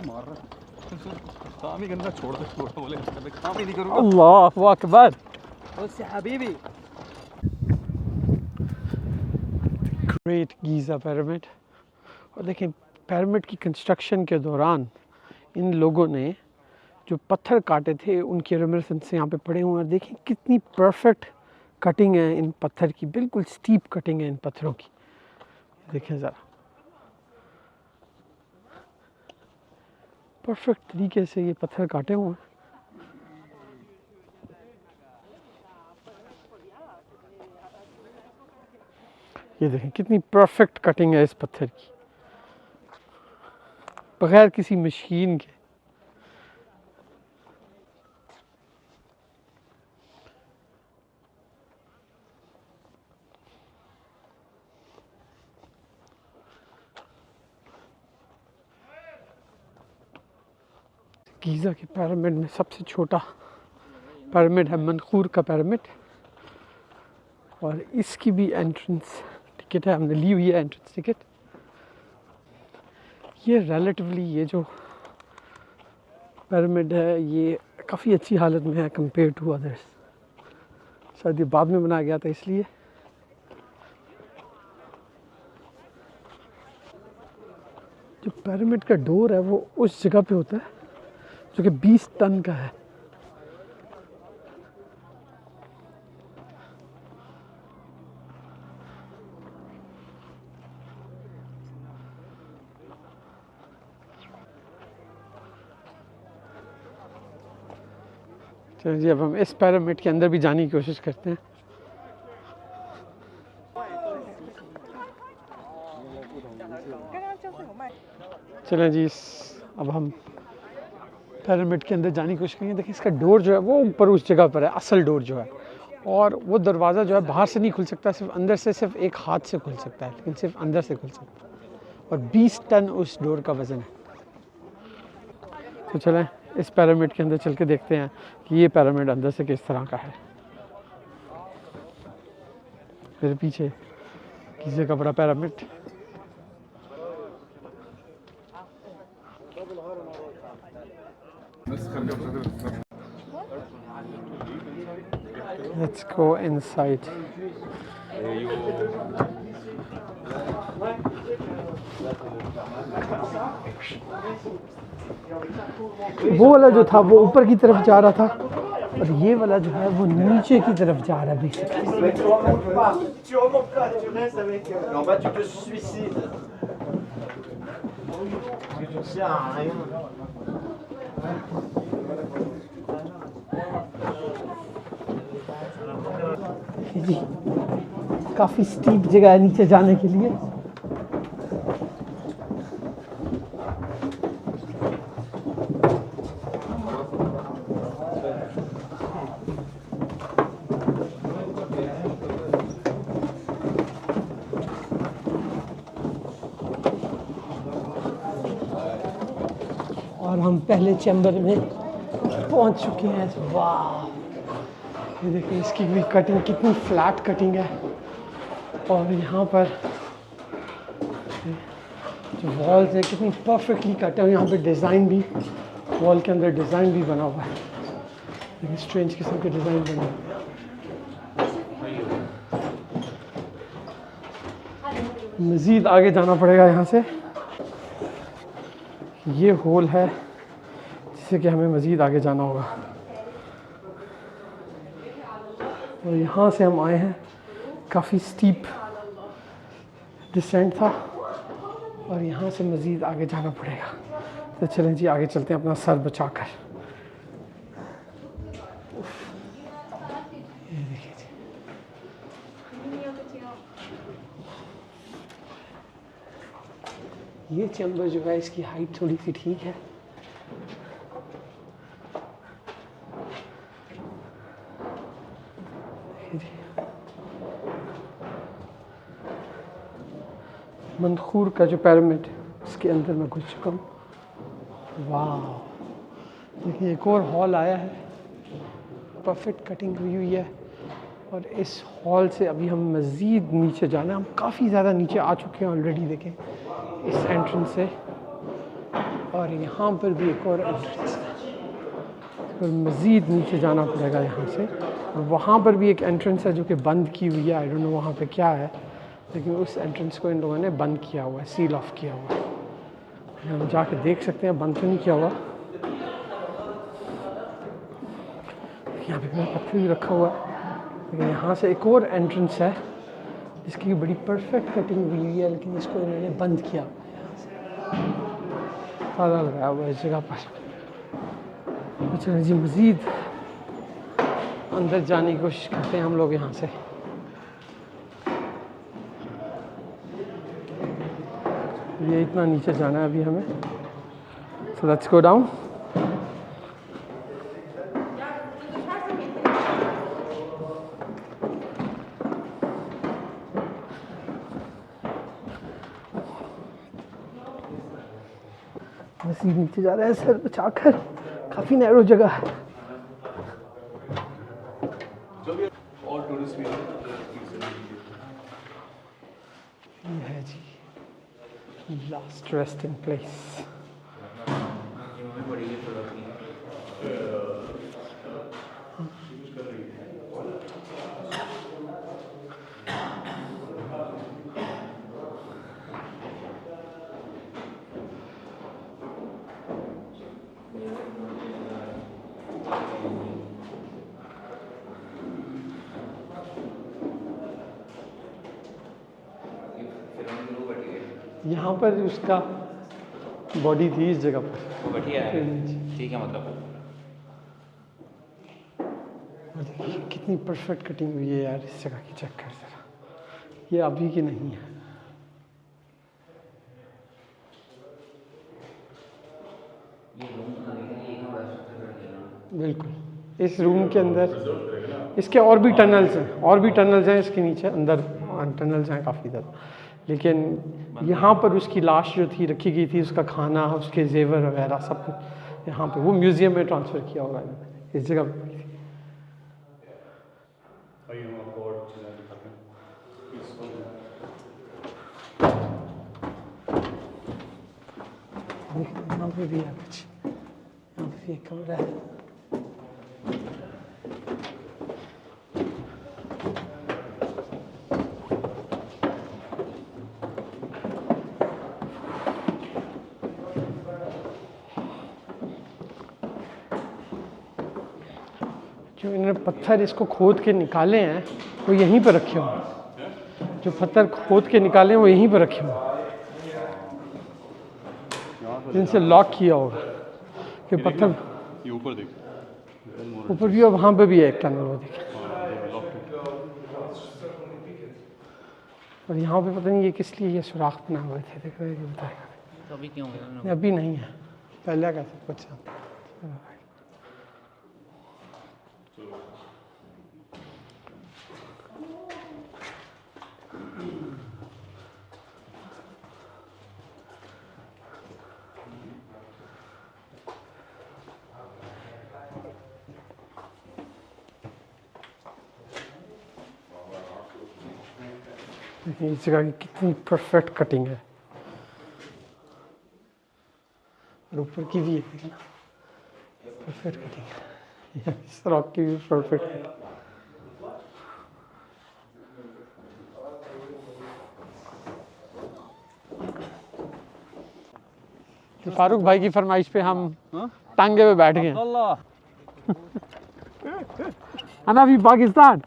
मार रहा काम ही करना छोड़ दे, छोड़ बोले काम ही नहीं करूँगा। अल्लाहु अकबर। उससे हबीबी ग्रेट गीज़ा पिरामिड। और देखें पिरामिड की कंस्ट्रक्शन के दौरान इन लोगों ने जो पत्थर काटे थे उनके रेमिनिसेंस यहाँ पे पड़े हुए हैं। देखें कितनी परफेक्ट कटिंग है इन पत्थर की, बिल्कुल स्टीप कटिंग है इन पत्थरों की। देखें ज़रा परफेक्ट तरीके से ये पत्थर काटे हुए हैं। ये देखें कितनी परफेक्ट कटिंग है इस पत्थर की, बगैर किसी मशीन के। गीज़ा के पिरामिड में सबसे छोटा पिरामिड है मंदखूर का पिरामिड, और इसकी भी एंट्रेंस टिकट है, हमने ली हुई है एंट्रेंस टिकट। ये रिलेटिवली ये जो पिरामिड है ये काफ़ी अच्छी हालत में है कंपेयर टू अदर्स। शायद ये बाद में बनाया गया था इसलिए। जो पिरामिड का डोर है वो उस जगह पे होता है जो कि 20 टन का है। चलिए जी अब हम इस पिरामिड के अंदर भी जाने की कोशिश करते हैं। चलें जी अब हम पिरामिड के अंदर जाने की कोशिश करेंगे। देखिए इसका डोर जो है वो ऊपर उस जगह पर है, असल डोर जो है, और वो दरवाज़ा जो है बाहर से नहीं खुल सकता, सिर्फ अंदर से, सिर्फ एक हाथ से खुल सकता है, लेकिन सिर्फ अंदर से खुल सकता है, और 20 टन उस डोर का वज़न है। तो चलें इस पिरामिड के अंदर चल के देखते हैं कि ये पिरामिड अंदर से किस तरह का है। मेरे पीछे गीज़ा का बड़ा पिरामिड। Let's go inside. वो वाला जो था वो ऊपर की तरफ जा रहा था, और ये वाला जो है वो नीचे की तरफ जा रहा है बेसिकली। जी काफ़ी स्टीप जगह है नीचे जाने के लिए। और हम पहले चैम्बर में पहुंच चुके हैं। वाह ये देखिए इसकी भी कटिंग कितनी फ्लैट कटिंग है, और यहाँ पर जो वॉल्स है कितनी परफेक्टली कट है। यहाँ पे डिज़ाइन भी, वॉल के अंदर डिज़ाइन भी बना हुआ है, लेकिन स्ट्रेंज किस्म के डिज़ाइन बने हुए हैं। मज़ीद आगे जाना पड़ेगा यहाँ से। ये होल है जिससे कि हमें मज़ीद आगे जाना होगा, और यहाँ से हम आए हैं। काफ़ी स्टीप डिसेंट था, और यहाँ से मज़ीद आगे जाना पड़ेगा। तो चलें जी आगे चलते हैं अपना सर बचाकर। ये देखिए जी ये चैम्बर जो है इसकी हाइट थोड़ी सी ठीक है। मंदखूर का जो पिरामिड इसके अंदर मैं घुस चुका हूँ। वाह देखिए एक और हॉल आया है, परफेक्ट कटिंग हुई है, और इस हॉल से अभी हम मज़ीद नीचे जाना है। हम काफ़ी ज़्यादा नीचे आ चुके हैं ऑलरेडी। देखें इस एंट्रेंस से और यहाँ पर भी एक और एंट्रेंस है, तो मज़ीद नीचे जाना पड़ेगा यहाँ से। और वहाँ पर भी एक एंट्रेंस है जो कि बंद की हुई है, आई डोंट नो वहाँ पे क्या है, लेकिन उस एंट्रेंस को इन लोगों ने बंद किया हुआ है, सील ऑफ किया हुआ है। हम जाके देख सकते हैं, बंद तो नहीं किया हुआ। यहाँ पे मेरा पत्थर भी रखा हुआ है, लेकिन यहाँ से एक और एंट्रेंस है जिसकी बड़ी परफेक्ट कटिंग हुई है, लेकिन इसको इन्होंने बंद किया हुआ है। यहाँ से ताला लगाया हुआ है इस जगह पर। तो चलिए जी, मज़ीद अंदर जाने की कोशिश करते हैं हम लोग यहाँ से। ये इतना नीचे जाना है अभी हमें, सो लेट्स गो डाउन। मज़ीद नीचे जा रहे हैं सर बचाकर, काफ़ी नैरो जगह है। ये है जी लास्ट रेस्टिंग प्लेस। यहाँ पर उसका बॉडी थी इस जगह पर, वो बढ़िया है, ठीक है मतलब। और देखिए कितनी परफेक्ट कटिंग हुई है यार इस जगह की, चेक कर जरा, ये अभी की नहीं है। बिल्कुल, इस रूम के अंदर इसके और भी टनल्स हैं, और भी टनल्स हैं इसके नीचे, अंदर टनल्स हैं काफ़ी ज़्यादा, लेकिन यहाँ पर उसकी लाश जो थी रखी गई थी, उसका खाना, उसके जेवर वगैरह सब कुछ यहाँ पे वो म्यूज़ियम में ट्रांसफ़र किया होगा इन्होंने, इस जगह पर पड़ी थी। यहाँ पे भी है कुछ, यहाँ पे भी एक कमरा है। जो इन्होंने पत्थर इसको खोद के निकाले हैं वो यहीं पर रखे हुए हैं, जो पत्थर खोद के निकाले हैं वो यहीं पर रखे हुए हैं, जिनसे लॉक किया होगा कि पत्थर। ये ऊपर देख, ऊपर भी और वहाँ पे भी है एक टनल, वो देखिए। और यहाँ पे पता नहीं ये किस लिए ये सुराख बना हुए थे, देख रहे हैं, बताएगा। तो अभी क्यों गया? अभी नहीं है, पहले का सब कुछ है। देखिए इस जगह की कितनी परफेक्ट कटिंग है, और ऊपर की भी है, देखिए ना, परफेक्ट कटिंग है। इस रॉक की भी परफेक्ट है। तो फारूक भाई की फरमाइश पे हम टांगे पे बैठ गए। अना अभी पाकिस्तान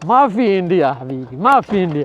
माफी इंडिया हबीबी, माफी इंडिया।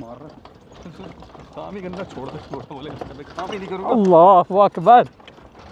मार रहा काम ही गंदा छोड़ दे, बोले काम ही नहीं करूँगा। अल्लाह अकबर।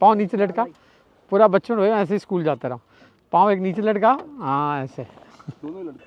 पाँव नीचे लटका, पूरा बच्चों हो ऐसे ही स्कूल जाता रहा, पाँव एक नीचे लटका, हाँ ऐसे दोनों लड़के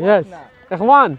यस इखवान।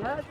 Yes,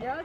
Yes.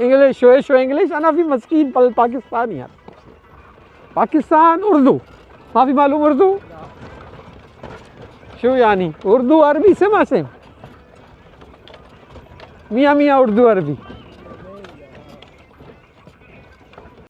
English show English अना भी मस्कीन पल पाकिस्तानी यार पाकिस्तान उर्दू माफी मालूम उर्दू शो यानी उर्दू अरबी सेम मियाँ मियाँ उर्दू अरबी